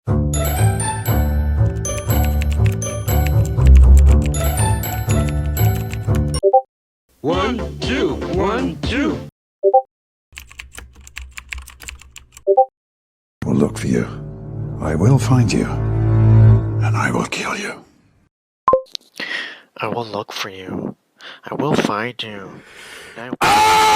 One, two, 1, 2. I will look for you. I will find you. And I will kill you. I will look for you. I will find you. And I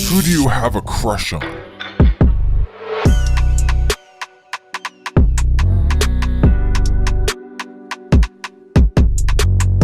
Who do you have a crush on?